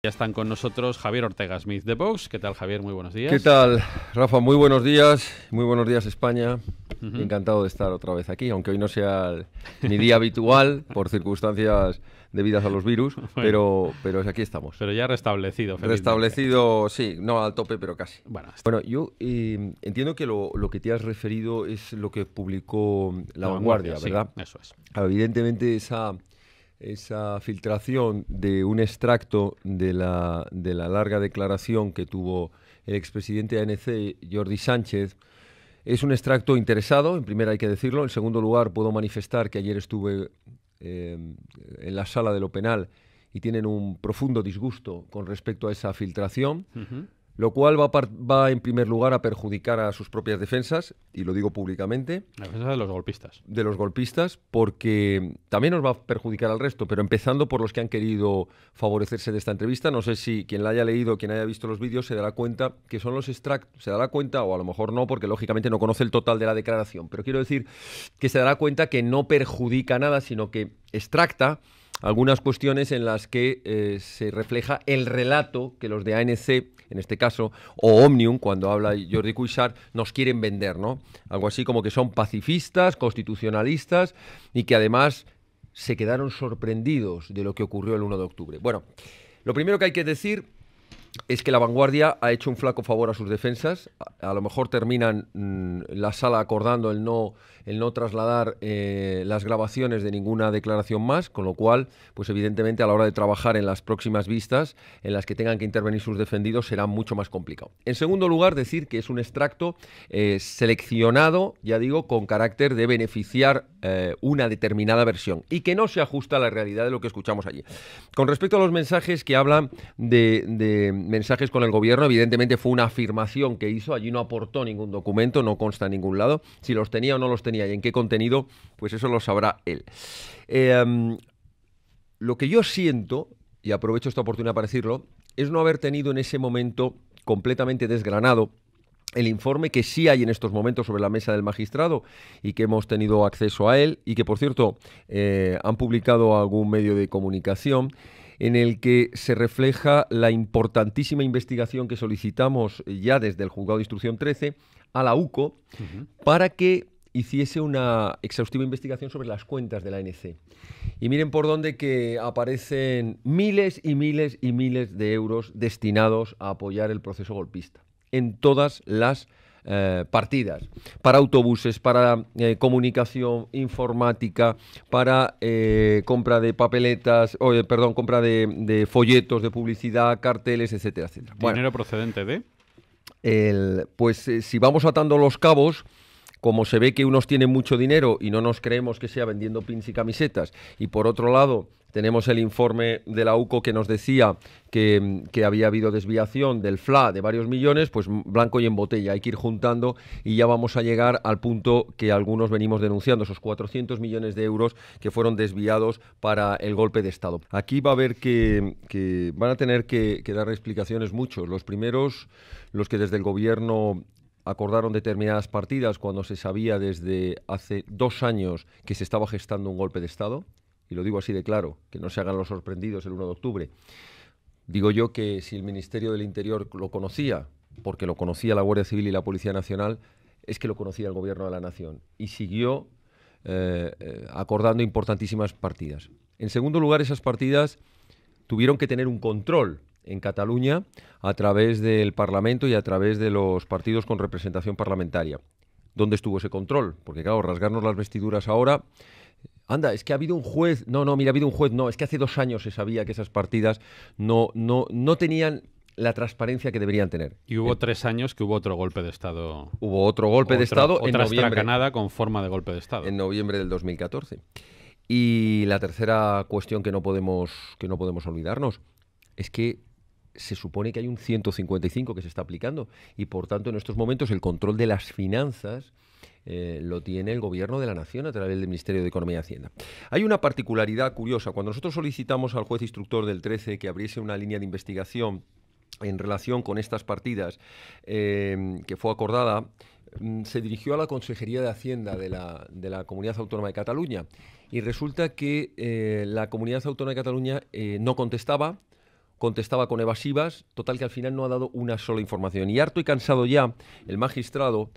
Ya están con nosotros Javier Ortega Smith de Vox. ¿Qué tal, Javier? Muy buenos días. ¿Qué tal, Rafa? Muy buenos días España. Encantado de estar otra vez aquí, aunque hoy no sea mi día habitual por circunstancias debidas a los virus, Bueno, pero aquí estamos. Pero ya restablecido. Restablecido, sí, no al tope, pero casi. Bueno, Yo entiendo que lo que te has referido es lo que publicó La Vanguardia, ¿verdad? Sí, eso es. Evidentemente esa filtración de un extracto de la larga declaración que tuvo el expresidente de ANC, Jordi Sánchez, es un extracto interesado, en primer hay que decirlo. En segundo lugar, puedo manifestar que ayer estuve en la sala de lo penal y tienen un profundo disgusto con respecto a esa filtración. Lo cual va en primer lugar a perjudicar a sus propias defensas, y lo digo públicamente. La defensa de los golpistas. De los golpistas, porque también nos va a perjudicar al resto, pero empezando por los que han querido favorecerse de esta entrevista. No sé si quien la haya leído, quien haya visto los vídeos, se dará cuenta que son los extractos, se dará cuenta, o a lo mejor no, porque lógicamente no conoce el total de la declaración, pero quiero decir que se dará cuenta que no perjudica nada, sino que extracta algunas cuestiones en las que se refleja el relato que los de ANC, en este caso, o Òmnium, cuando habla Jordi Cuixart, nos quieren vender, ¿no? Algo así como que son pacifistas, constitucionalistas y que además se quedaron sorprendidos de lo que ocurrió el 1 de octubre. Bueno, lo primero que hay que decir es que La Vanguardia ha hecho un flaco favor a sus defensas. A lo mejor terminan la sala acordando el no trasladar las grabaciones de ninguna declaración más, con lo cual, pues evidentemente a la hora de trabajar en las próximas vistas en las que tengan que intervenir sus defendidos será mucho más complicado. En segundo lugar, decir que es un extracto seleccionado, ya digo, con carácter de beneficiar una determinada versión y que no se ajusta a la realidad de lo que escuchamos allí. Con respecto a los mensajes que hablan de mensajes con el gobierno, evidentemente fue una afirmación que hizo, allí no aportó ningún documento, no consta en ningún lado. Si los tenía o no los tenía y en qué contenido, pues eso lo sabrá él. Lo que yo siento, y aprovecho esta oportunidad para decirlo, es no haber tenido en ese momento completamente desgranado el informe que sí hay en estos momentos sobre la mesa del magistrado y que hemos tenido acceso a él y que, por cierto, han publicado algún medio de comunicación, en el que se refleja la importantísima investigación que solicitamos ya desde el Juzgado de Instrucción 13 a la UCO para que hiciese una exhaustiva investigación sobre las cuentas de la ANC. Y miren por dónde que aparecen miles y miles y miles de euros destinados a apoyar el proceso golpista en todas las partidas, para autobuses, para comunicación informática, para compra de papeletas, compra de folletos de publicidad, carteles, etcétera, etcétera. ¿Dinero procedente de? Si vamos atando los cabos, como se ve que unos tienen mucho dinero y no nos creemos que sea vendiendo pins y camisetas, y por otro lado tenemos el informe de la UCO que nos decía que había habido desviación del FLA de varios millones, pues blanco y en botella, hay que ir juntando y ya vamos a llegar al punto que algunos venimos denunciando, esos 400 millones de euros que fueron desviados para el golpe de Estado. Aquí va a haber que van a tener que dar explicaciones muchos. Los primeros, los que desde el gobierno acordaron determinadas partidas cuando se sabía desde hace 2 años que se estaba gestando un golpe de Estado, y lo digo así de claro, que no se hagan los sorprendidos el 1 de octubre. Digo yo que si el Ministerio del Interior lo conocía, porque lo conocía la Guardia Civil y la Policía Nacional, es que lo conocía el Gobierno de la Nación, y siguió acordando importantísimas partidas. En segundo lugar, esas partidas tuvieron que tener un control en Cataluña a través del Parlamento y a través de los partidos con representación parlamentaria. ¿Dónde estuvo ese control? Porque claro, rasgarnos las vestiduras ahora, anda, es que ha habido un juez, mira, ha habido un juez, no, es que hace 2 años se sabía que esas partidas no tenían la transparencia que deberían tener. Y hubo 3 años que hubo otro golpe de Estado. Hubo otro golpe de Estado en noviembre. Otra estracanada con forma de golpe de Estado. En noviembre del 2014. Y la tercera cuestión que no podemos olvidarnos es que se supone que hay un 155 que se está aplicando y, por tanto, en estos momentos el control de las finanzas lo tiene el Gobierno de la Nación a través del Ministerio de Economía y Hacienda. Hay una particularidad curiosa. Cuando nosotros solicitamos al juez instructor del 13 que abriese una línea de investigación en relación con estas partidas que fue acordada, se dirigió a la Consejería de Hacienda de la Comunidad Autónoma de Cataluña y resulta que la Comunidad Autónoma de Cataluña no contestaba contestaba con evasivas, total que al final no ha dado una sola información. Y harto y cansado ya, el magistrado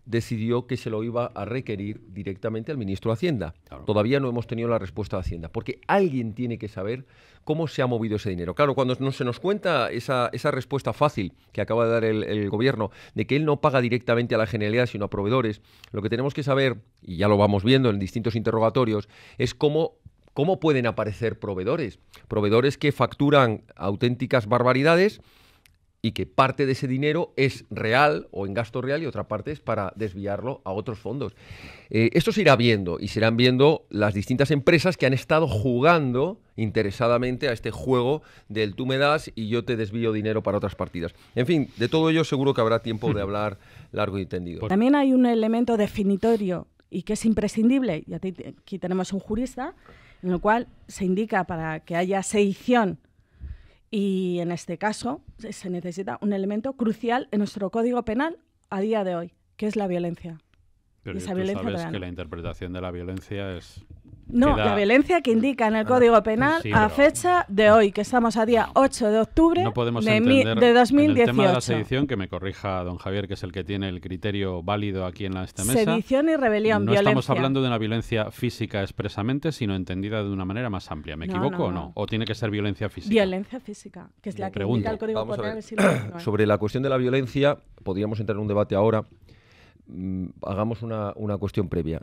decidió que se lo iba a requerir directamente al ministro de Hacienda. Claro. Todavía no hemos tenido la respuesta de Hacienda, porque alguien tiene que saber cómo se ha movido ese dinero. Claro, cuando se nos cuenta esa respuesta fácil que acaba de dar el gobierno, de que él no paga directamente a la Generalidad, sino a proveedores, lo que tenemos que saber, y ya lo vamos viendo en distintos interrogatorios, es cómo pueden aparecer proveedores. Proveedores que facturan auténticas barbaridades y que parte de ese dinero es real o en gasto real y otra parte es para desviarlo a otros fondos. Esto se irá viendo y se irán viendo las distintas empresas que han estado jugando interesadamente a este juego del tú me das y yo te desvío dinero para otras partidas. En fin, de todo ello seguro que habrá tiempo de hablar largo y tendido. También hay un elemento definitorio y que es imprescindible, y aquí tenemos un jurista, en el cual se indica para que haya sedición. Y en este caso se necesita un elemento crucial en nuestro Código Penal a día de hoy, que es la violencia. Pero esa tú violencia sabes penal. Que la interpretación de la violencia es... No, queda... la violencia que indica en el Código Penal sí, a pero... fecha de hoy, que estamos a día 8 de octubre no podemos de, entender de 2018. En el tema de la sedición, que me corrija don Javier, que es el que tiene el criterio válido aquí en esta mesa. Sedición y rebelión, no violencia. estamos hablando de una violencia física expresamente, sino entendida de una manera más amplia. ¿Me equivoco o no? ¿O tiene que ser violencia física? Violencia física, que es la que indica el Código Penal. Sobre la cuestión de la violencia, podríamos entrar en un debate ahora. Hagamos una cuestión previa.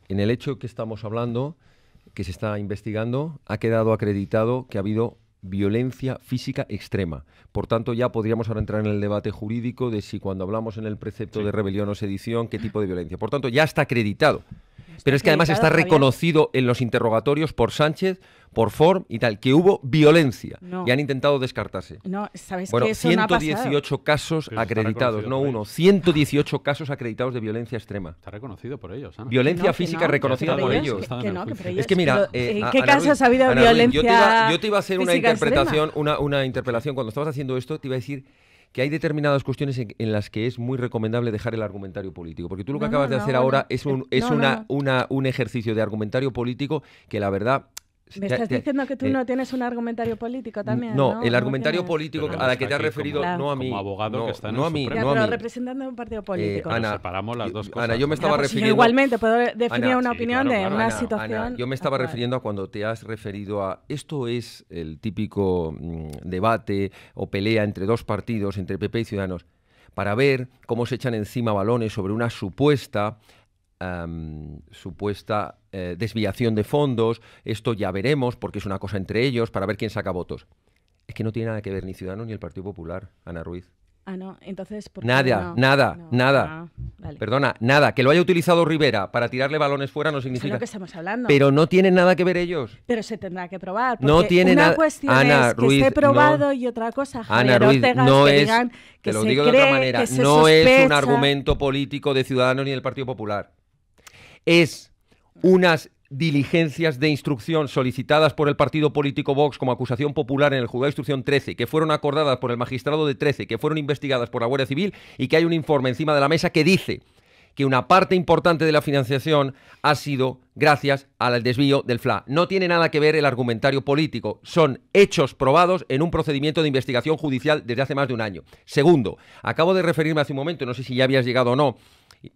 En el hecho que estamos hablando, que se está investigando, ha quedado acreditado que ha habido violencia física extrema. Por tanto, ya podríamos ahora entrar en el debate jurídico de si cuando hablamos en el precepto de rebelión o sedición, qué tipo de violencia. Por tanto, ya está acreditado. Pero es que además está reconocido en los interrogatorios por Sánchez, por Forn y tal, que hubo violencia y han intentado descartarse. No, ¿sabes bueno, que eso 118 no casos acreditados, no uno, 118 casos acreditados de violencia extrema. Está reconocido por ellos, Ana. Violencia física reconocida por ellos. Es que mira, ¿en qué casos ha habido violencia? Yo te iba a hacer una interpretación cuando estabas haciendo esto, te iba a decir que hay determinadas cuestiones en las que es muy recomendable dejar el argumentario político, porque tú lo que acabas de hacer ahora es un ejercicio de argumentario político que la verdad... ¿Me estás diciendo que tú no tienes un argumentario político también? No, el argumentario político a la que te has referido, no a mí. Como abogado que está en no a mí, Supremo. no a mí. Pero representando un partido político. Ana, separamos las dos cosas. Ana, yo me estaba refiriendo... Igualmente puedo definir una sí, opinión claro, de claro. una Ana, situación... yo me estaba refiriendo a cuando te has referido a... Esto es el típico debate o pelea entre dos partidos, entre PP y Ciudadanos, para ver cómo se echan encima balones sobre una supuesta desviación de fondos. Esto ya veremos, porque es una cosa entre ellos, para ver quién saca votos. Es que no tiene nada que ver ni Ciudadanos ni el Partido Popular, Ana Ruiz. Ah, no, entonces... ¿por qué Nada, no? nada, No, nada. ah, vale. Perdona, nada. Que lo haya utilizado Rivera para tirarle balones fuera no Eso es significa... lo que estamos hablando. Pero no tienen nada que ver ellos. Pero se tendrá que probar. Porque No tiene una nada... cuestión Ana es que Ruiz, esté probado no. y otra cosa, Ana Javier Ruiz, Ortega, no que es... digan que Te lo se digo de cree, otra manera. que se No es un sospecha. argumento político de Ciudadanos ni del Partido Popular. Es unas diligencias de instrucción solicitadas por el partido político Vox como acusación popular en el Juzgado de Instrucción 13, que fueron acordadas por el magistrado de 13, que fueron investigadas por la Guardia Civil y que hay un informe encima de la mesa que dice que una parte importante de la financiación ha sido gracias al desvío del FLA. No tiene nada que ver el argumentario político, son hechos probados en un procedimiento de investigación judicial desde hace más de un año. Segundo, acabo de referirme hace un momento, no sé si ya habías llegado o no,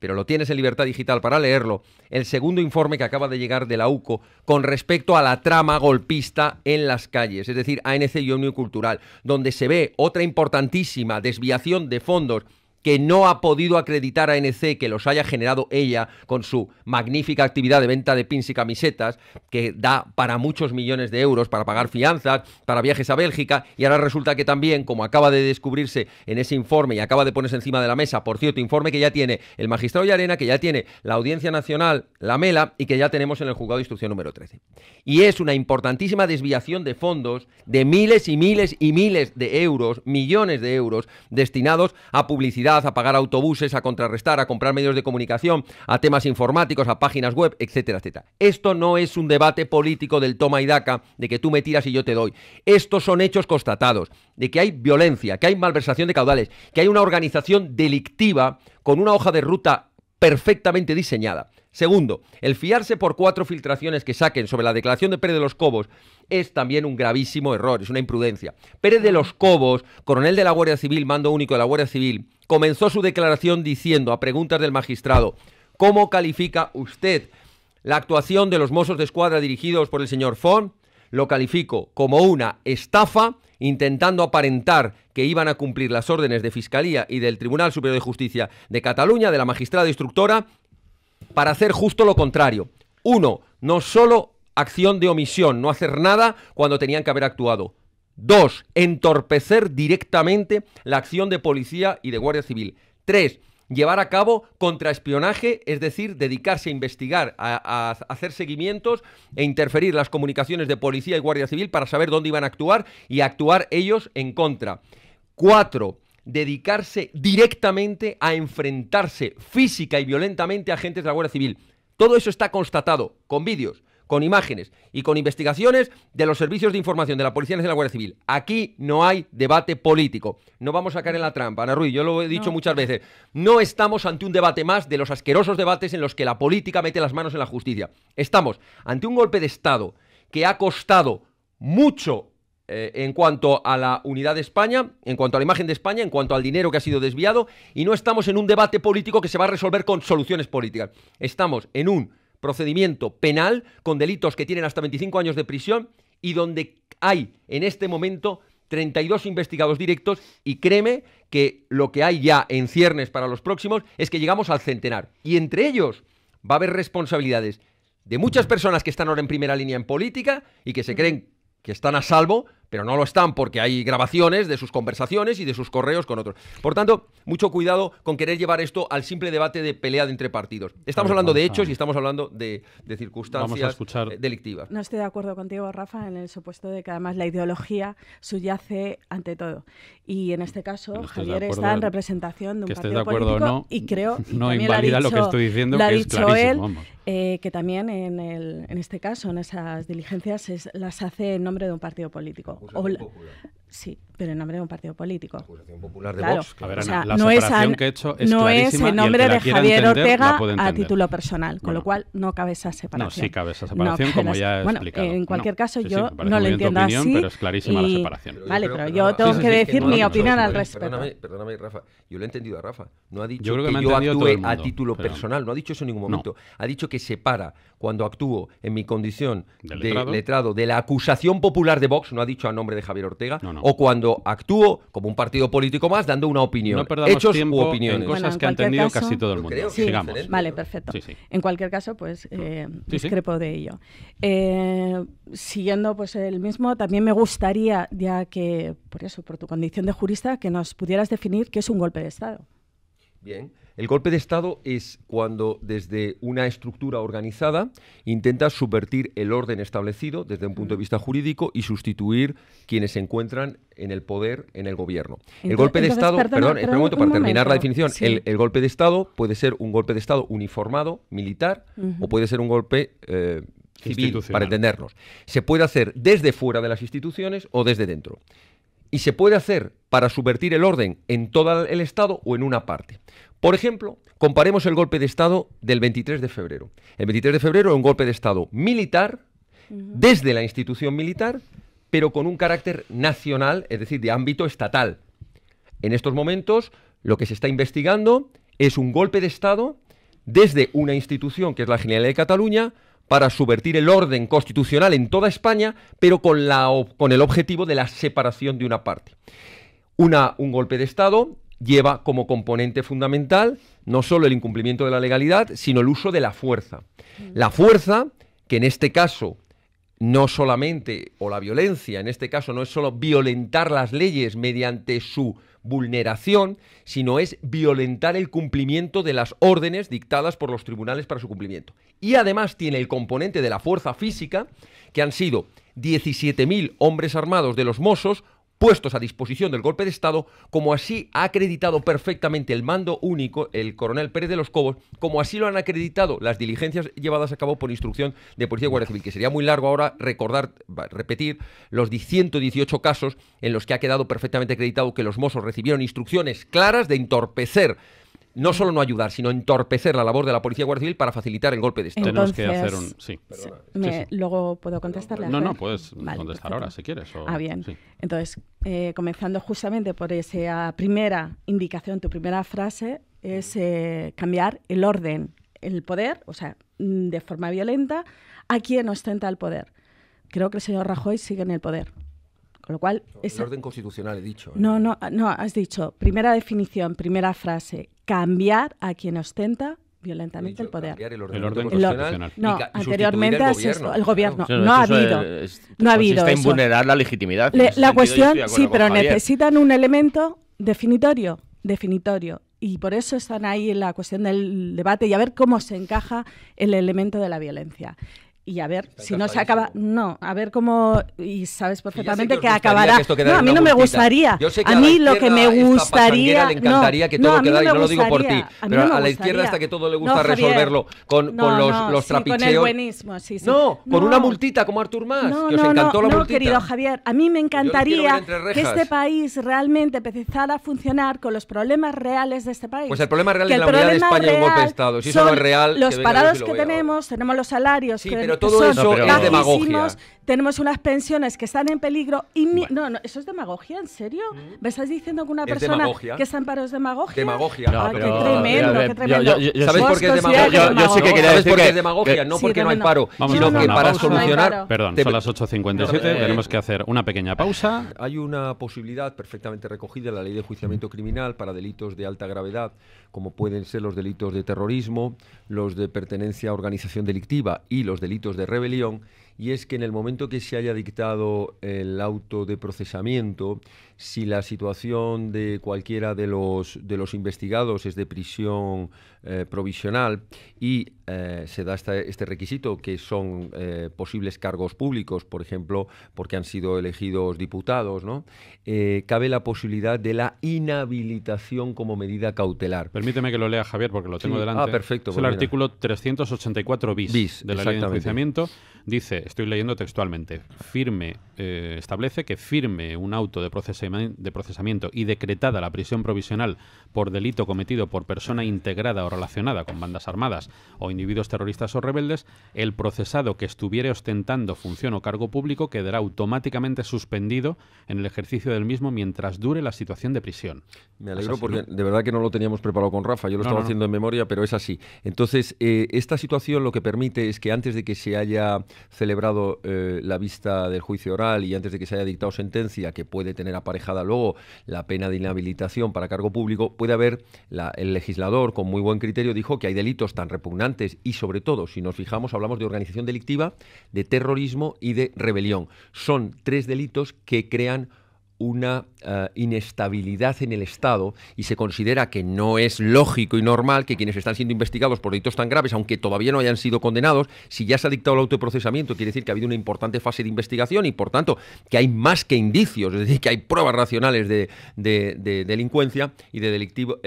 pero lo tienes en Libertad Digital para leerlo, el segundo informe que acaba de llegar de la UCO con respecto a la trama golpista en las calles, es decir, ANC y Unión Cultural, donde se ve otra importantísima desviación de fondos que no ha podido acreditar a ANC que los haya generado ella con su magnífica actividad de venta de pins y camisetas, que da para muchos millones de euros para pagar fianzas, para viajes a Bélgica, y ahora resulta que también, como acaba de descubrirse en ese informe y acaba de ponerse encima de la mesa, por cierto, informe que ya tiene el magistrado Llarena, que ya tiene la Audiencia Nacional, la Mela, y que ya tenemos en el Juzgado de Instrucción número 13. Y es una importantísima desviación de fondos de miles y miles y miles de euros, millones de euros, destinados a publicidad, a pagar autobuses, a contrarrestar, a comprar medios de comunicación, a temas informáticos, a páginas web, etcétera, etcétera. Esto no es un debate político del toma y daca, de que tú me tiras y yo te doy. Estos son hechos constatados, de que hay violencia, que hay malversación de caudales, que hay una organización delictiva con una hoja de ruta perfectamente diseñada. Segundo, el fiarse por 4 filtraciones que saquen sobre la declaración de Pérez de los Cobos es también un gravísimo error, es una imprudencia. Pérez de los Cobos, coronel de la Guardia Civil, mando único de la Guardia Civil, comenzó su declaración diciendo, a preguntas del magistrado, ¿cómo califica usted la actuación de los Mossos de Escuadra dirigidos por el señor Font? Lo califico como una estafa, intentando aparentar que iban a cumplir las órdenes de Fiscalía y del Tribunal Superior de Justicia de Cataluña, de la magistrada instructora, para hacer justo lo contrario. 1. No solo acción de omisión, no hacer nada cuando tenían que haber actuado. 2. Entorpecer directamente la acción de policía y de Guardia Civil. 3. Llevar a cabo contraespionaje, es decir, dedicarse a investigar, a hacer seguimientos e interferir las comunicaciones de policía y Guardia Civil para saber dónde iban a actuar y actuar ellos en contra. 4. Dedicarse directamente a enfrentarse física y violentamente a agentes de la Guardia Civil. Todo eso está constatado con vídeos, con imágenes y con investigaciones de los servicios de información de la Policía Nacional y la Guardia Civil. Aquí no hay debate político. No vamos a caer en la trampa, Ana Ruiz, yo lo he dicho muchas veces. No estamos ante un debate más de los asquerosos debates en los que la política mete las manos en la justicia. Estamos ante un golpe de Estado que ha costado mucho en cuanto a la unidad de España, en cuanto a la imagen de España, en cuanto al dinero que ha sido desviado, y no estamos en un debate político que se va a resolver con soluciones políticas. Estamos en un procedimiento penal con delitos que tienen hasta 25 años de prisión y donde hay en este momento 32 investigados directos, y créeme que lo que hay ya en ciernes para los próximos es que llegamos al centenar, y entre ellos va a haber responsabilidades de muchas personas que están ahora en primera línea en política y que se creen que están a salvo, pero no lo están porque hay grabaciones de sus conversaciones y de sus correos con otros. Por tanto, mucho cuidado con querer llevar esto al simple debate de pelea de entre partidos. Estamos hablando de hechos y estamos hablando de circunstancias delictivas. No estoy de acuerdo contigo, Rafa, en el supuesto de que además la ideología subyace ante todo. Y en este caso, Javier está en representación de un partido político, no, y creo... No invalida lo que estoy diciendo, que es clarísimo. Que también en este caso, en esas diligencias, las hace en nombre de un partido político. Sí, pero en nombre de un partido político. Acusación popular de claro. Vox. A ver, Ana, la separación que he hecho es no clarísima, es en nombre de Javier Ortega a título bueno, personal, con lo cual no cabe esa separación. No, sí cabe esa separación, como ya he explicado. En cualquier caso, sí, yo sí, no lo entiendo opinión, así. Pero es clarísima la separación. Vale, pero yo tengo que decir mi opinión al respecto. Perdóname, Rafa. Yo lo he entendido a Rafa. No ha dicho yo que yo actúe a título personal. No ha dicho eso en ningún momento. Ha dicho que separa cuando actúo en mi condición de letrado de la acusación popular de Vox, no ha dicho a nombre de Javier Ortega, o cuando actúo como un partido político más dando una opinión. No perdamos hechos tiempo u opiniones. en cosas que ha entendido casi todo el mundo. Sí, sigamos. Vale, perfecto. Sí. En cualquier caso, pues discrepo de ello. Siguiendo pues el mismo, también me gustaría, ya que, por tu condición de jurista, que nos pudieras definir qué es un golpe de Estado. Bien. El golpe de Estado es cuando desde una estructura organizada intenta subvertir el orden establecido desde un punto de vista jurídico y sustituir quienes se encuentran en el poder, en el gobierno. El golpe de Estado, perdón, un momento, para terminar la definición, sí. El golpe de Estado puede ser un golpe de Estado uniformado, militar, o puede ser un golpe civil, para entendernos. Se puede hacer desde fuera de las instituciones o desde dentro. Y se puede hacer para subvertir el orden en todo el Estado o en una parte. Por ejemplo, comparemos el golpe de Estado del 23 de febrero. El 23 de febrero es un golpe de Estado militar, desde la institución militar, pero con un carácter nacional, es decir, de ámbito estatal. En estos momentos, lo que se está investigando es un golpe de Estado desde una institución, que es la Generalidad de Cataluña, para subvertir el orden constitucional en toda España, pero con el objetivo de la separación de una parte. Un golpe de Estado lleva como componente fundamental no solo el incumplimiento de la legalidad, sino el uso de la fuerza. La fuerza, que en este caso no solamente, o la violencia, en este caso no es solo violentar las leyes mediante su vulneración, sino es violentar el cumplimiento de las órdenes dictadas por los tribunales para su cumplimiento. Y además tiene el componente de la fuerza física, que han sido 17.000 hombres armados de los Mossos puestos a disposición del golpe de Estado, como así ha acreditado perfectamente el mando único, el coronel Pérez de los Cobos, como así lo han acreditado las diligencias llevadas a cabo por instrucción de Policía y Guardia Civil, que sería muy largo ahora repetir los 118 casos en los que ha quedado perfectamente acreditado que los Mossos recibieron instrucciones claras de entorpecer no solo no ayudar, sino entorpecer la labor de la Policía y Guardia Civil para facilitar el golpe de Estado. Tenemos que hacer un... Sí. Luego puedo contestarle. No, puedes contestar ahora si quieres. Bien. Sí. Entonces, comenzando justamente por esa primera indicación, tu primera frase es cambiar el orden, el poder, o sea, de forma violenta, a quien ostenta el poder. Creo que el señor Rajoy sigue en el poder. Con lo cual... El orden constitucional he dicho. No, has dicho, primera definición, primera frase, cambiar a quien ostenta violentamente el poder. El orden constitucional. No, anteriormente el gobierno. No ha habido. No ha habido eso. Vulnerar la legitimidad. La cuestión, sí, pero necesitan un elemento definitorio. Y por eso están ahí en la cuestión del debate y a ver cómo se encaja el elemento de la violencia. Y a ver si no se acaba... No, a ver cómo... Y sabes perfectamente que acabará... No, a mí no me gustaría. A mí lo que me gustaría... Le encantaría que todo quedara, y no lo digo por ti, pero a la izquierda hasta que todo le gusta resolverlo con los trapicheos. Con el buenismo, sí. No, con una multita como Artur Mas, que os encantó la multita. No, querido Javier, a mí me encantaría que este país realmente empezara a funcionar con los problemas reales de este país. Pues el problema real es la unidad de España y el golpe de Estado. Si eso no es real... Los parados que tenemos los salarios que todo eso es demagogia. Tenemos unas pensiones que están en peligro y no, eso es demagogia, ¿en serio? ¿Me estás diciendo que una persona que está en paro es demagogia? Demagogia. Qué tremendo. ¿Sabes por qué es demagogia? Yo sí que quería decir por qué es demagogia, no porque no hay paro, sino que para solucionar... Perdón, son las 8:57, tenemos que hacer una pequeña pausa. Hay una posibilidad perfectamente recogida en la Ley de Enjuiciamiento Criminal para delitos de alta gravedad, como pueden ser los delitos de terrorismo, los de pertenencia a organización delictiva y los delitos de rebelión, y es que en el momento que se haya dictado el auto de procesamiento, si la situación de cualquiera de los investigados es de prisión provisional y se da este requisito, que son posibles cargos públicos, por ejemplo, porque han sido elegidos diputados, ¿no? Cabe la posibilidad de la inhabilitación como medida cautelar. Permíteme que lo lea, Javier, porque lo tengo delante. Perfecto. Es el artículo 384 bis de la Ley de Enjuiciamiento. Dice, estoy leyendo textualmente, establece que firme un auto de procesamiento y decretada la prisión provisional por delito cometido por persona integrada o relacionada con bandas armadas o individuos terroristas o rebeldes, el procesado que estuviere ostentando función o cargo público quedará automáticamente suspendido en el ejercicio del mismo mientras dure la situación de prisión. Me alegro porque de verdad que no lo teníamos preparado con Rafa, yo lo estaba haciendo en memoria, pero es así. Entonces, esta situación lo que permite es que antes de que se haya celebrado la vista del juicio oral y antes de que se haya dictado sentencia, que puede tener aparejada luego la pena de inhabilitación para cargo público, puede haber, el legislador con muy buen criterio dijo que hay delitos tan repugnantes y sobre todo, si nos fijamos, hablamos de organización delictiva, de terrorismo y de rebelión. Son 3 delitos que crean una inestabilidad en el Estado y se considera que no es lógico y normal que quienes están siendo investigados por delitos tan graves, aunque todavía no hayan sido condenados, si ya se ha dictado el autoprocesamiento, quiere decir que ha habido una importante fase de investigación y, por tanto, que hay más que indicios, es decir, que hay pruebas racionales de delincuencia y de delictivo,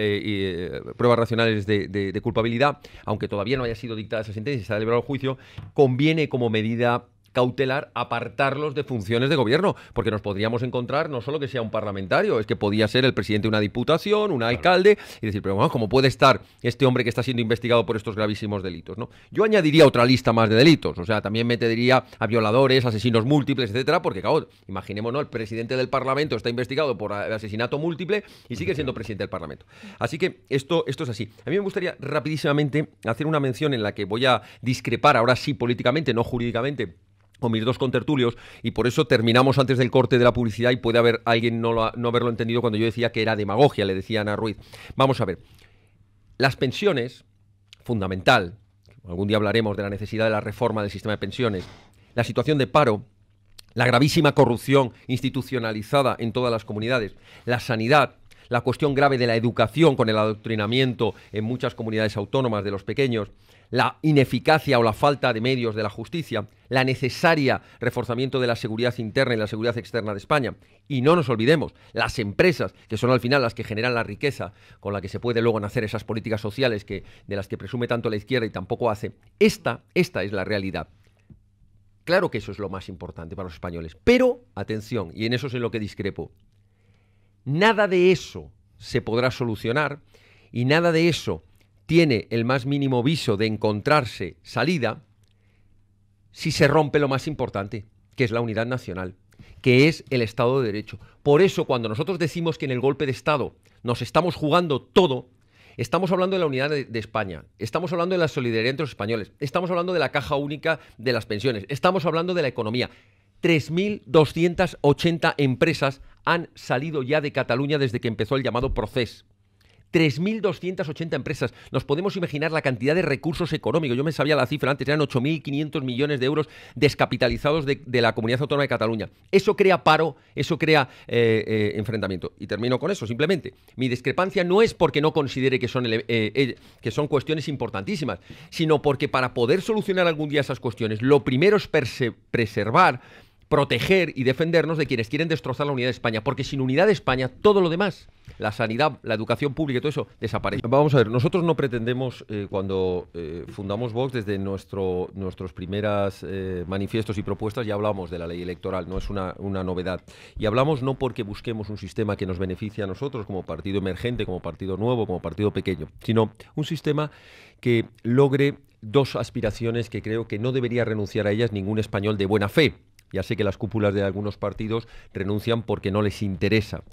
pruebas racionales de culpabilidad, aunque todavía no haya sido dictada esa sentencia y se ha celebrado el juicio, conviene como medida cautelar apartarlos de funciones de gobierno, porque nos podríamos encontrar no solo que sea un parlamentario, es que podía ser el presidente de una diputación, un alcalde, y decir, pero bueno, ¿cómo puede estar este hombre que está siendo investigado por estos gravísimos delitos, ¿no? Yo añadiría otra lista más de delitos, o sea, también metería a violadores, asesinos múltiples, etcétera, porque, claro, imaginémonos, el presidente del Parlamento está investigado por asesinato múltiple y sigue siendo presidente del Parlamento. Así que esto es así. A mí me gustaría rapidísimamente hacer una mención en la que voy a discrepar, ahora sí políticamente, no jurídicamente, con mis dos contertulios, y por eso terminamos antes del corte de la publicidad y puede haber alguien no haberlo entendido cuando yo decía que era demagogia, le decía Ana Ruiz. Vamos a ver, las pensiones, fundamental, algún día hablaremos de la necesidad de la reforma del sistema de pensiones, la situación de paro, la gravísima corrupción institucionalizada en todas las comunidades, la sanidad, la cuestión grave de la educación con el adoctrinamiento en muchas comunidades autónomas de los pequeños, la ineficacia o la falta de medios de la justicia, la necesaria reforzamiento de la seguridad interna y la seguridad externa de España. Y no nos olvidemos, las empresas, que son al final las que generan la riqueza con la que se puede luego nacer esas políticas sociales de las que presume tanto la izquierda y tampoco hace. Esta es la realidad. Claro que eso es lo más importante para los españoles. Pero, atención, y en eso es en lo que discrepo, nada de eso se podrá solucionar y nada de eso tiene el más mínimo viso de encontrarse salida, si se rompe lo más importante, que es la unidad nacional, que es el Estado de Derecho. Por eso, cuando nosotros decimos que en el golpe de Estado nos estamos jugando todo, estamos hablando de la unidad de España, estamos hablando de la solidaridad entre los españoles, estamos hablando de la caja única de las pensiones, estamos hablando de la economía. 3.280 empresas han salido ya de Cataluña desde que empezó el llamado Procés. 3.280 empresas. Nos podemos imaginar la cantidad de recursos económicos. Yo me sabía la cifra antes, eran 8.500 millones de euros descapitalizados de la Comunidad Autónoma de Cataluña. Eso crea paro, eso crea enfrentamiento. Y termino con eso, simplemente. Mi discrepancia no es porque no considere que son cuestiones importantísimas, sino porque para poder solucionar algún día esas cuestiones, lo primero es preservar, proteger y defendernos de quienes quieren destrozar la unidad de España, porque sin unidad de España todo lo demás, la sanidad, la educación pública y todo eso, desaparece. Vamos a ver, nosotros no pretendemos, cuando fundamos Vox, desde nuestros primeros manifiestos y propuestas, ya hablamos de la ley electoral, no es una novedad. Y hablamos no porque busquemos un sistema que nos beneficie a nosotros como partido emergente, como partido nuevo, como partido pequeño, sino un sistema que logre dos aspiraciones que creo que no debería renunciar a ellas ningún español de buena fe. Ya sé que las cúpulas de algunos partidos renuncian porque no les interesa.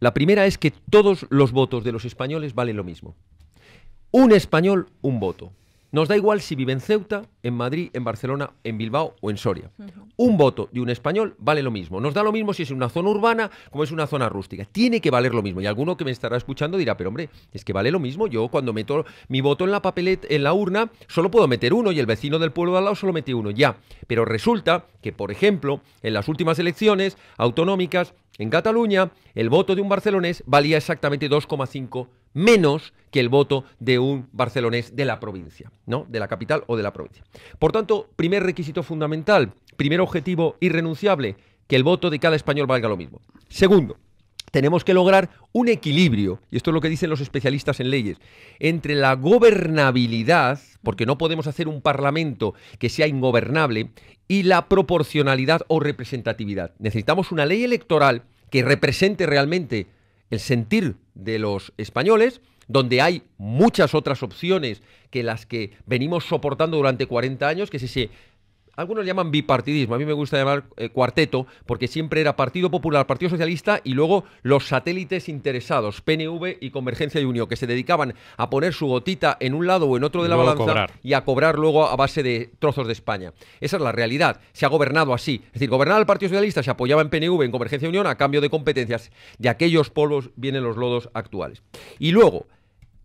La primera es que todos los votos de los españoles valen lo mismo. Un español, un voto. Nos da igual si vive en Ceuta, en Madrid, en Barcelona, en Bilbao o en Soria. Un voto de un español vale lo mismo. Nos da lo mismo si es una zona urbana como es una zona rústica. Tiene que valer lo mismo. Y alguno que me estará escuchando dirá, pero hombre, es que vale lo mismo. Yo cuando meto mi voto en la papeleta, en la urna, solo puedo meter uno y el vecino del pueblo de al lado solo mete uno. Ya. Pero resulta que, por ejemplo, en las últimas elecciones autonómicas en Cataluña, el voto de un barcelonés valía exactamente 2,5 menos que el voto de un barcelonés de la provincia, ¿no? De la capital o de la provincia. Por tanto, primer requisito fundamental, primer objetivo irrenunciable, que el voto de cada español valga lo mismo. Segundo, tenemos que lograr un equilibrio, y esto es lo que dicen los especialistas en leyes, entre la gobernabilidad, porque no podemos hacer un parlamento que sea ingobernable, y la proporcionalidad o representatividad. Necesitamos una ley electoral que represente realmente el sentir de los españoles, donde hay muchas otras opciones que las que venimos soportando durante 40 años, que es ese... Algunos llaman bipartidismo, a mí me gusta llamar cuarteto, porque siempre era Partido Popular, Partido Socialista y luego los satélites interesados, PNV y Convergencia y Unión, que se dedicaban a poner su gotita en un lado o en otro de la balanza y a cobrar luego a base de trozos de España. Esa es la realidad, se ha gobernado así. Es decir, gobernaba el Partido Socialista, se apoyaba en PNV, en Convergencia y Unión, a cambio de competencias. De aquellos polvos vienen los lodos actuales. Y luego,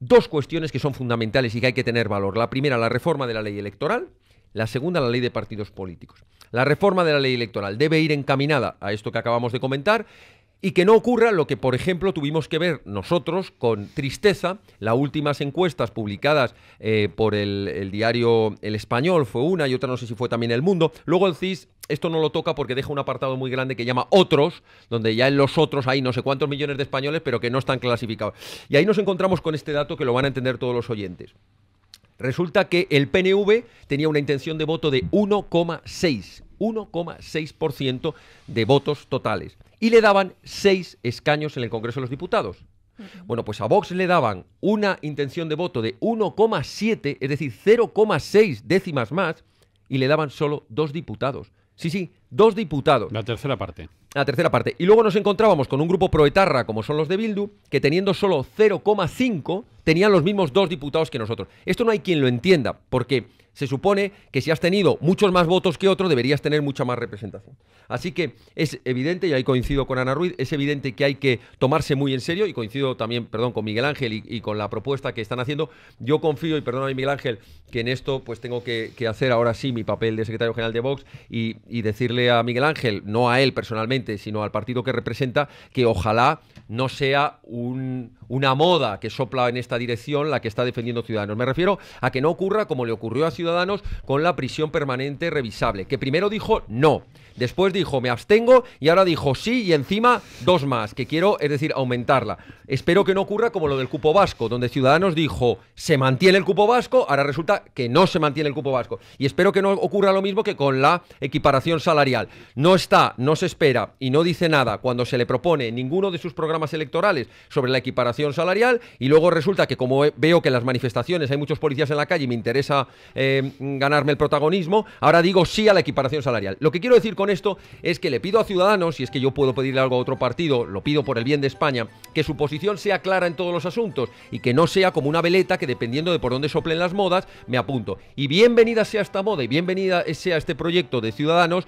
dos cuestiones que son fundamentales y que hay que tener valor. La primera, la reforma de la ley electoral. La segunda, la ley de partidos políticos. La reforma de la ley electoral debe ir encaminada a esto que acabamos de comentar y que no ocurra lo que, por ejemplo, tuvimos que ver nosotros con tristeza. Las últimas encuestas publicadas por el diario El Español fue una y otra no sé si fue también El Mundo. Luego el CIS esto no lo toca porque deja un apartado muy grande que llama Otros, donde ya en los otros hay no sé cuántos millones de españoles, pero que no están clasificados. Y ahí nos encontramos con este dato que lo van a entender todos los oyentes. Resulta que el PNV tenía una intención de voto de 1,6% de votos totales. Y le daban 6 escaños en el Congreso de los Diputados. Bueno, pues a Vox le daban una intención de voto de 1,7, es decir, 0,6 décimas más, y le daban solo 2 diputados. Sí, 2 diputados. La tercera parte. La tercera parte. Y luego nos encontrábamos con un grupo proetarra, como son los de Bildu, que teniendo solo 0,5, tenían los mismos 2 diputados que nosotros. Esto no hay quien lo entienda, porque se supone que si has tenido muchos más votos que otro, deberías tener mucha más representación. Así que es evidente, y ahí coincido con Ana Ruiz, es evidente que hay que tomarse muy en serio, y coincido también, con Miguel Ángel y con la propuesta que están haciendo. Yo confío, y perdóname Miguel Ángel, que en esto pues tengo que hacer ahora sí mi papel de secretario general de Vox y decirle a Miguel Ángel, no a él personalmente, sino al partido que representa, que ojalá no sea una moda que sopla en esta dirección la que está defendiendo Ciudadanos. Me refiero a que no ocurra como le ocurrió a Ciudadanos con la prisión permanente revisable, que primero dijo no, después dijo me abstengo y ahora dijo sí y encima 2 más, que quiero, es decir, aumentarla. Espero que no ocurra como lo del cupo vasco, donde Ciudadanos dijo se mantiene el cupo vasco, ahora resulta que no se mantiene el cupo vasco. Y espero que no ocurra lo mismo que con la equiparación salarial. No se espera y no dice nada cuando se le propone ninguno de sus programas electorales sobre la equiparación salarial y luego resulta resulta que como veo que en las manifestaciones hay muchos policías en la calle y me interesa ganarme el protagonismo, ahora digo sí a la equiparación salarial. Lo que quiero decir con esto es que le pido a Ciudadanos, si es que yo puedo pedirle algo a otro partido, lo pido por el bien de España, que su posición sea clara en todos los asuntos y que no sea como una veleta que dependiendo de por dónde soplen las modas, me apunto. Y bienvenida sea esta moda y bienvenida sea este proyecto de Ciudadanos,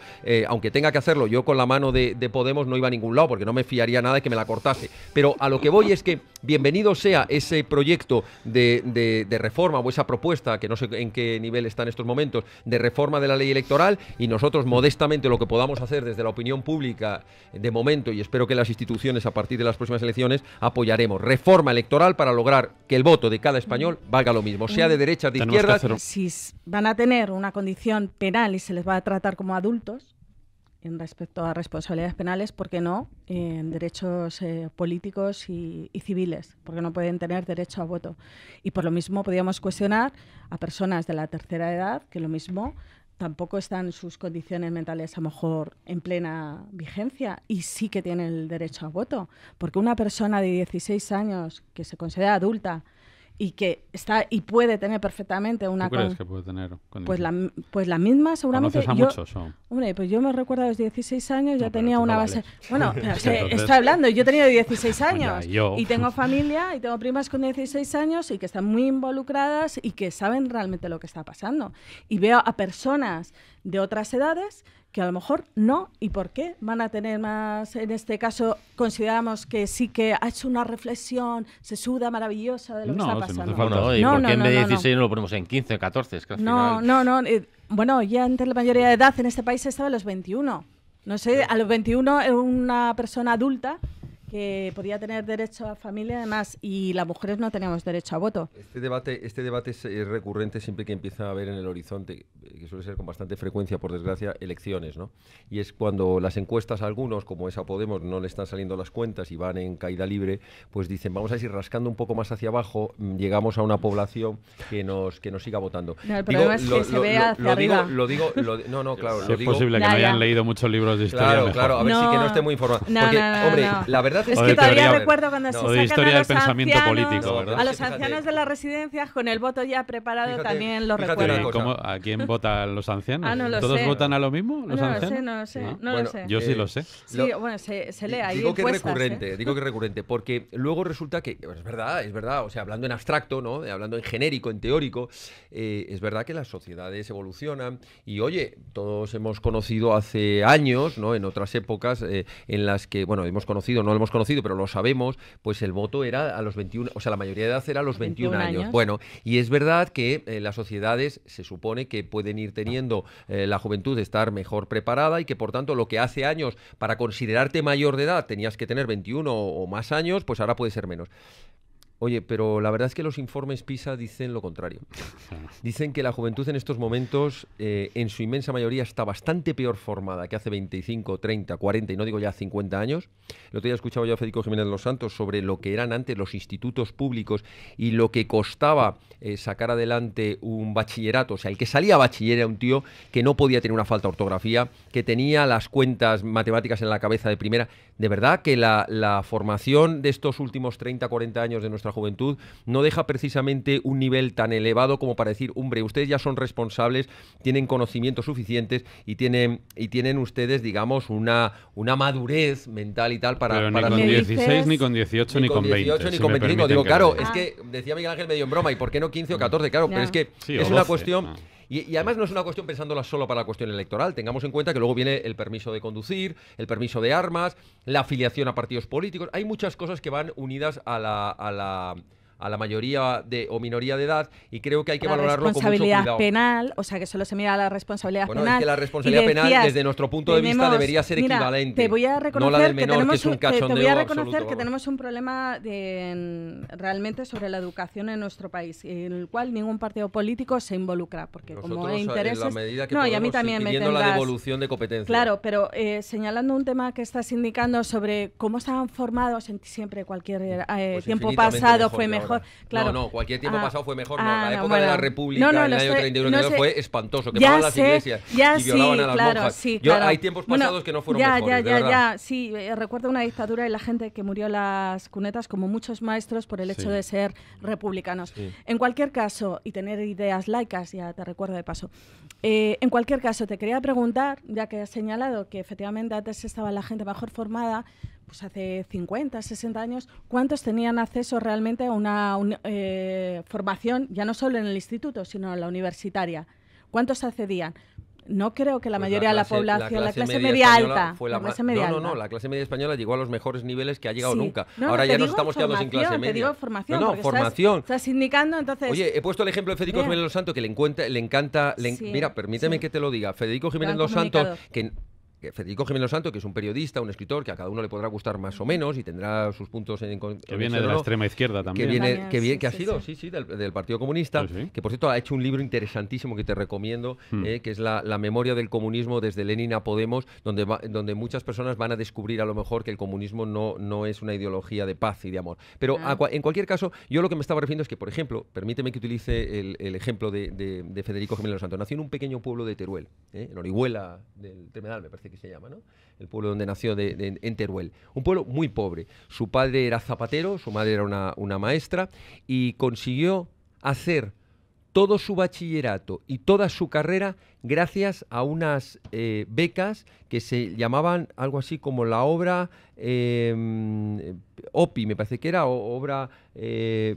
aunque tenga que hacerlo yo con la mano de Podemos, no iba a ningún lado porque no me fiaría nada de que me la cortase. Pero a lo que voy es que bienvenido sea ese proyecto de reforma o esa propuesta, que no sé en qué nivel está en estos momentos, de reforma de la ley electoral, y nosotros modestamente lo que podamos hacer desde la opinión pública de momento, y espero que las instituciones a partir de las próximas elecciones apoyaremos reforma electoral para lograr que el voto de cada español valga lo mismo, sea de derechas, de izquierdas. Si van a tener una condición penal y se les va a tratar como adultos, en respecto a responsabilidades penales, ¿por qué no? En derechos políticos y civiles, porque no pueden tener derecho a voto. Y por lo mismo podríamos cuestionar a personas de la tercera edad, que lo mismo tampoco están sus condiciones mentales a lo mejor en plena vigencia y sí que tienen el derecho a voto. Porque una persona de 16 años que se considera adulta y que está y puede tener perfectamente una... ¿Tú crees que puede tener? Pues la misma seguramente. ¿Conoces a muchos? Hombre, pues yo me recuerdo a los 16 años, ya tenía una base... Vales. Bueno, pero Entonces... estoy hablando, yo he tenido 16 años yo. Y tengo familia y tengo primas con 16 años y que están muy involucradas y que saben realmente lo que está pasando. Y veo a personas de otras edades que a lo mejor no. ¿Y por qué? Van a tener más, en este caso, consideramos que sí que ha hecho una reflexión sesuda, maravillosa de lo que está pasando. ¿Y por qué en vez de 16 no lo ponemos en 15, 14? Es que al final... Bueno, ya entre la mayoría de edad en este país estaba a los 21. No sé, a los 21 era una persona adulta que podía tener derecho a familia, además, y las mujeres no teníamos derecho a voto. Este debate es recurrente siempre que empieza a haber en el horizonte, que suele ser con bastante frecuencia, por desgracia, elecciones, ¿no? Y es cuando las encuestas a algunos, como esa Podemos, no le están saliendo las cuentas y van en caída libre, pues dicen, vamos a ir rascando un poco más hacia abajo, llegamos a una población que nos siga votando. No, el problema es que se vea hacia arriba. Claro. Es posible que no hayan leído muchos libros de historia. Claro, a ver si que no esté muy informado. Porque, hombre, la verdad es que todavía recuerdo cuando se sacan historia del pensamiento político, ¿verdad? A los ancianos de las residencias con el voto ya preparado, también lo recuerdo. ¿A quién votan los ancianos? No lo ¿Todos sé. votan a lo mismo, los ancianos? No lo sé. Yo sí lo sé. Sí, bueno, se lee ahí. Digo que es recurrente, porque luego resulta que es verdad, o sea, hablando en abstracto, ¿no? Hablando en genérico, en teórico, es verdad que las sociedades evolucionan y, oye, todos hemos conocido hace años, ¿no? En otras épocas en las que, bueno, no lo hemos conocido, pero lo sabemos, pues el voto era a los 21, o sea, la mayoría de edad era a los 21 años. Bueno, y es verdad que las sociedades se supone que pueden ir teniendo la juventud de estar mejor preparada y que, por tanto, lo que hace años para considerarte mayor de edad tenías que tener 21 o más años, pues ahora puede ser menos. Oye, pero la verdad es que los informes PISA dicen lo contrario. Dicen que la juventud en estos momentos, en su inmensa mayoría, está bastante peor formada que hace 25, 30, 40 y no digo ya 50 años. El otro día escuchaba yo a Federico Jiménez de los Santos sobre lo que eran antes los institutos públicos y lo que costaba sacar adelante un bachillerato. O sea, el que salía a bachiller era un tío que no podía tener una falta de ortografía, que tenía las cuentas matemáticas en la cabeza de primera. De verdad que la formación de estos últimos 30, 40 años de nuestra juventud no deja precisamente un nivel tan elevado como para decir, hombre, ustedes ya son responsables, tienen conocimientos suficientes y tienen ustedes, digamos, una madurez mental y tal para... Pero ni con 16, ni con 18, ni con 20. Ni con 18, ni con 25. Digo, claro, es que decía Miguel Ángel medio en broma, ¿y por qué no 15 o 14? Claro, pero es que es una cuestión... Y además no es una cuestión pensándola solo para la cuestión electoral. Tengamos en cuenta que luego viene el permiso de conducir, el permiso de armas, la afiliación a partidos políticos. Hay muchas cosas que van unidas a la mayoría o minoría de edad y creo que hay que valorarlo con mucho cuidado. La responsabilidad penal, o sea que solo se mira la responsabilidad penal. Bueno, es que la responsabilidad penal desde nuestro punto de vista debería ser equivalente. Te voy a reconocer, no la del menor, que es un cachondeo que tenemos un problema realmente sobre la educación en nuestro país, en el cual ningún partido político se involucra, porque nosotros, como hay intereses... en la medida que y a mí también me pidiendo la devolución de competencias. Claro, pero señalando un tema que estás indicando sobre cómo estaban formados, siempre cualquier tiempo pasado fue mejor. mejor. Claro. No, cualquier tiempo pasado fue mejor. La época de la República, en el año 31 fue espantoso. Ya Quemaban las iglesias y violaban a las monjas. Sí, hay tiempos pasados que no fueron mejores, sí, recuerdo una dictadura y la gente que murió en las cunetas, como muchos maestros, por el hecho de ser republicanos. Sí. En cualquier caso, y tener ideas laicas, ya te recuerdo de paso, en cualquier caso, te quería preguntar, ya que has señalado que efectivamente antes estaba la gente mejor formada, pues hace 50, 60 años, ¿cuántos tenían acceso realmente a una formación, ya no solo en el instituto, sino en la universitaria? ¿Cuántos accedían? No creo que la mayoría de la población, la clase media alta. La clase media española llegó a los mejores niveles que ha llegado nunca. Ahora ya nos estamos quedando sin clase media. Te digo formación. Formación. Estás indicando, entonces... Oye, he puesto el ejemplo de Federico Jiménez Los Santos, que le encanta... Mira, permíteme que te lo diga. Federico Jiménez Los Santos, Federico Jiménez Los Santos, que es un periodista, un escritor, que a cada uno le podrá gustar más o menos y tendrá sus puntos en que viene de la extrema izquierda también. Que ha sido del Partido Comunista, que por cierto ha hecho un libro interesantísimo que te recomiendo, que es la memoria del comunismo desde Lenin a Podemos, donde muchas personas van a descubrir a lo mejor que el comunismo no es una ideología de paz y de amor. Pero en cualquier caso, yo lo que me estaba refiriendo es que, por ejemplo, permíteme que utilice el ejemplo de Federico Jiménez Los Santos. Nació en un pequeño pueblo de Teruel, en Orihuela del Tremedal, me parece que se llama, ¿no? El pueblo donde nació en Teruel. Un pueblo muy pobre. Su padre era zapatero, su madre era una maestra y consiguió hacer todo su bachillerato y toda su carrera gracias a unas becas que se llamaban algo así como la obra OPI, me parece que era, obra vía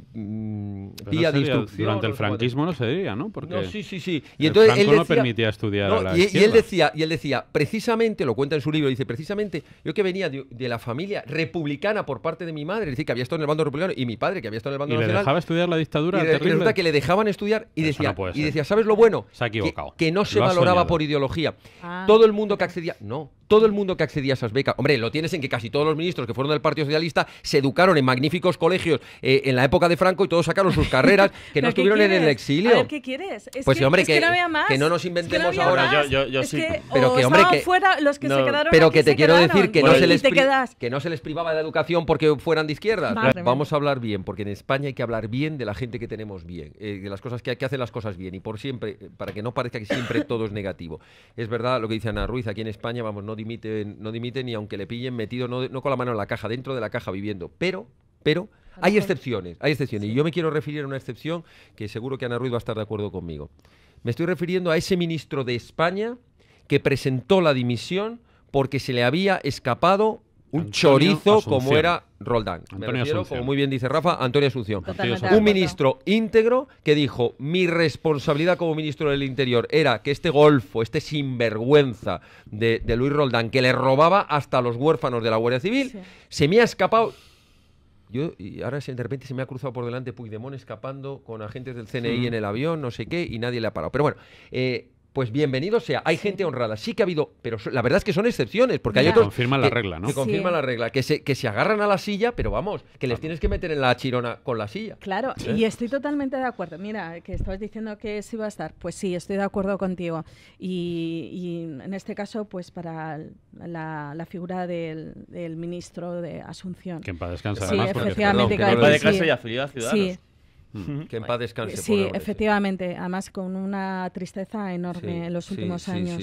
de instrucción. Durante el franquismo no se diría, ¿no? Porque sí. Y entonces Franco no permitía estudiar a la izquierda. Y él decía, precisamente, lo cuenta en su libro, dice, precisamente, yo que venía de la familia republicana por parte de mi madre, es decir, que había estado en el bando republicano, y mi padre, que había estado en el bando nacional. ¿Y le dejaba estudiar la dictadura? Y resulta que le dejaban estudiar y decía, ¿sabes lo bueno? Se ha equivocado. Que no se valoraba por ideología. Todo el mundo que accedía... Todo el mundo que accedía a esas becas... Hombre, lo tienes en que casi todos los ministros que fueron del Partido Socialista se educaron en magníficos colegios en la época de Franco y todos sacaron sus carreras que no estuvieron en el exilio. A ver, ¿qué quieres? Pues hombre, que no había más. Que no nos inventemos no ahora. Yo sí. Pero que, hombre, que fuera los que se quedaron pero aquí que te quiero decir que que no se les privaba de la educación porque fueran de izquierdas. Vale. Vamos a hablar bien, porque en España hay que hablar bien de la gente que tenemos bien, de las cosas que hacen las cosas bien y por siempre, para que no parezca que siempre todo es negativo. Es verdad lo que dice Ana Ruiz, aquí en España, vamos, no dimiten ni aunque le pillen metido, no con la mano en la caja, dentro de la caja viviendo, pero hay excepciones, y yo me quiero referir a una excepción que seguro que Ana Ruiz va a estar de acuerdo conmigo. Me estoy refiriendo a ese ministro de España que presentó la dimisión porque se le había escapado un chorizo como era Roldán. Me refiero, como muy bien dice Rafa, Antonio Asunción. Un ministro íntegro que dijo, mi responsabilidad como ministro del Interior era que este golfo, este sinvergüenza de Luis Roldán, que le robaba hasta a los huérfanos de la Guardia Civil, se me ha escapado. Y ahora de repente se me ha cruzado por delante Puigdemont escapando con agentes del CNI en el avión, no sé qué, y nadie le ha parado. Pero bueno, pues bienvenido sea. Hay gente honrada, sí que ha habido, pero la verdad es que son excepciones, porque hay otros confirman la regla, ¿no? Que confirman la regla, que se agarran a la silla, pero vamos, que les tienes que meter en la chirona con la silla. Claro, y estoy totalmente de acuerdo. Mira, que estabas diciendo que sí iba a estar. Pues sí, estoy de acuerdo contigo. Y en este caso, pues para la figura del ministro de Asunción. Que en paz descanse, sí, además. Efectivamente, que no de clase y afiliado a Ciudadanos. Sí. Que en paz descanse. Sí, efectivamente, además con una tristeza enorme en los últimos años.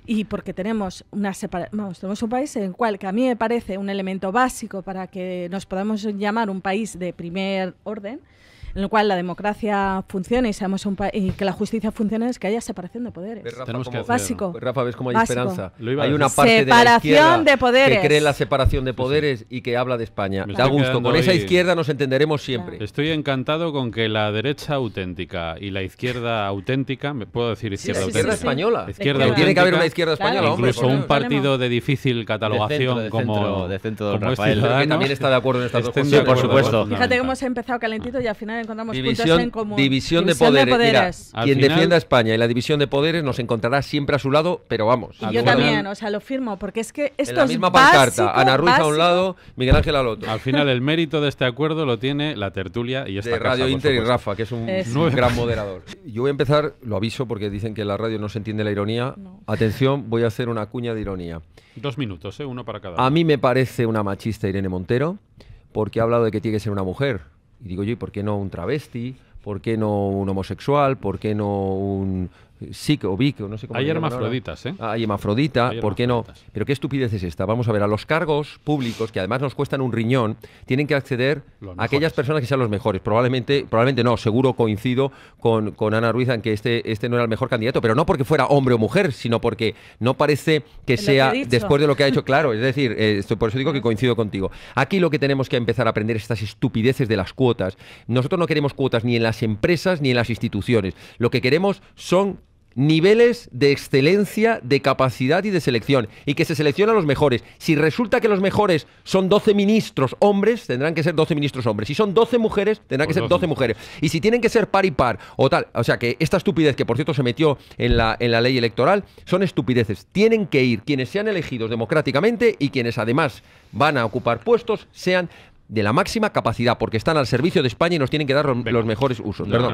Y porque tenemos tenemos un país en el cual, que a mí me parece un elemento básico para que nos podamos llamar un país de primer orden, en el cual la democracia funcione y seamos y que la justicia funcione, es que haya separación de poderes. Básico. Rafa, ves cómo hay esperanza. Hay una parte de la izquierda de poderes que cree en la separación de poderes y que habla de España. Da gusto. Con esa izquierda nos entenderemos siempre. Claro. Estoy encantado con que la derecha auténtica y la izquierda auténtica, me puedo decir izquierda auténtica. Izquierda española. Izquierda tiene que haber una izquierda española. Incluso un partido de difícil catalogación como Rafael. Que también está de acuerdo en estas dos cosas. Sí, por supuesto. Fíjate cómo hemos empezado calentito y al final encontramos puntos en común. División de poderes. Mira, quien defienda a España y la división de poderes nos encontrará siempre a su lado, pero vamos. Y yo también, o sea, lo firmo, porque es que esto en la misma pancarta, Ana Ruiz a un lado, Miguel Ángel al otro. Al final el mérito de este acuerdo lo tiene la tertulia y esta de Radio Inter y Rafa, que es un gran moderador. Yo voy a empezar, lo aviso porque dicen que en la radio no se entiende la ironía. No. Atención, voy a hacer una cuña de ironía. 2 minutos, uno para cada uno. A mí me parece una machista Irene Montero, porque ha hablado de que tiene que ser una mujer. Y digo yo, ¿y por qué no un travesti? ¿Por qué no un homosexual? ¿Por qué no un psic o bic? No sé cómo hay hermafroditas, ¿eh? Hay hermafrodita, ¿por qué no? Pero ¿qué estupidez es esta? Vamos a ver, a los cargos públicos, que además nos cuestan un riñón, tienen que acceder a aquellas personas que sean los mejores. Probablemente no, seguro coincido con Ana Ruiz en que este no era el mejor candidato, pero no porque fuera hombre o mujer, sino porque no parece que sea, después de lo que ha hecho, claro, es decir, por eso digo que coincido contigo. Aquí lo que tenemos que empezar a aprender es estas estupideces de las cuotas. Nosotros no queremos cuotas ni en las empresas ni en las instituciones. Lo que queremos son niveles de excelencia, de capacidad y de selección, y que se seleccionan los mejores. Si resulta que los mejores son 12 ministros hombres, tendrán que ser 12 ministros hombres. Si son 12 mujeres, tendrán que ser 12 mujeres. Y si tienen que ser par y par o tal, o sea que esta estupidez que por cierto se metió en la ley electoral, son estupideces. Tienen que ir quienes sean elegidos democráticamente y quienes además van a ocupar puestos sean de la máxima capacidad, porque están al servicio de España y nos tienen que dar los mejores usos. Perdón.